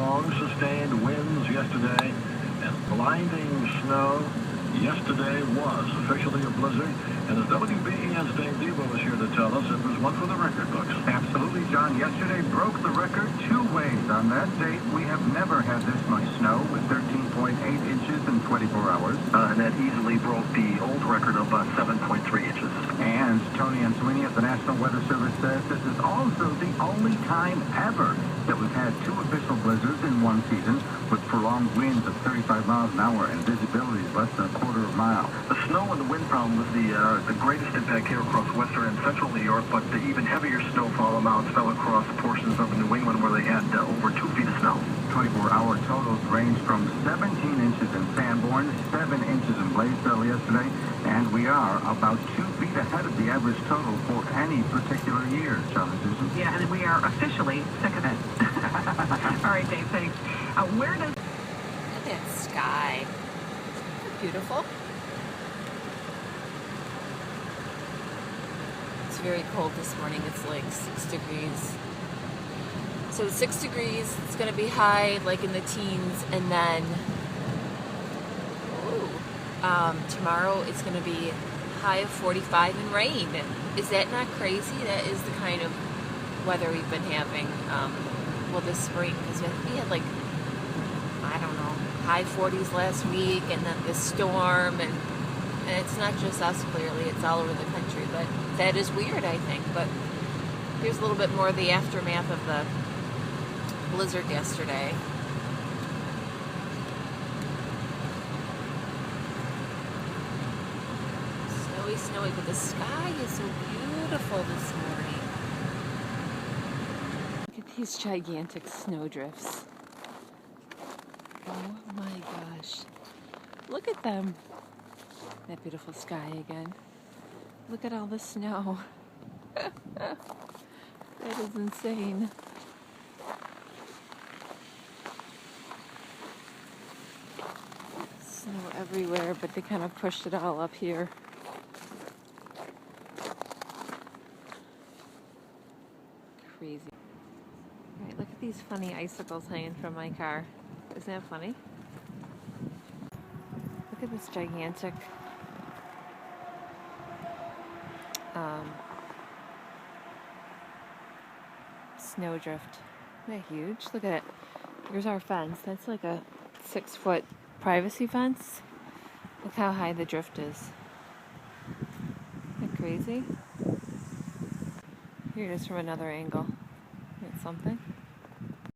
strong sustained winds yesterday and blinding snow. Yesterday was officially a blizzard, and as WBEN's Dave Debo was here to tell us, it was one for the record books. Absolutely, John. Yesterday broke the record 2 ways. On that date, we have never had this much snow with 13.8 inches in 24 hours. And that easily broke the old record of 7.3 inches. And Tony Answini at the National Weather Service says this is also the only time ever that we've had 2 official blizzards in one season with prolonged winds of 35 miles an hour and visibility less than a quarter of a mile. The snow and the wind problem was the greatest impact here across western and central New York, but the even heavier snowfall amounts fell across portions of New England where they had over 2 feet of snow. 24-hour totals range from 17 inches in Sanborn, 7 inches in Blaisdell yesterday, and we are about 2 feet ahead of the average total for any particular year, Charlie Susan. Yeah, and we are officially sick of it. All right, Dave, thanks. Where does... Look at that sky. Isn't it beautiful? It's very cold this morning. It's like 6 degrees. So 6 degrees, it's going to be high, like in the teens, and then tomorrow it's going to be high of 45 and rain. Is that not crazy? That is the kind of weather we've been having, this spring, because we had like, I don't know, high 40s last week, and then this storm, and it's not just us, clearly, it's all over the country, but that is weird, I think. But here's a little bit more of the aftermath of the blizzard yesterday. Snowy, but the sky is so beautiful this morning. Look at these gigantic snowdrifts. Oh my gosh. Look at them. That beautiful sky again. Look at all the snow. That is insane. Snow everywhere, but they kind of pushed it all up here. Crazy. All right, look at these funny icicles hanging from my car. Isn't that funny? Look at this gigantic snowdrift. Isn't that huge? Look at it. Here's our fence. That's like a 6-foot privacy fence. Look how high the drift is. Isn't that crazy? Here it is from another angle. Isn't that something?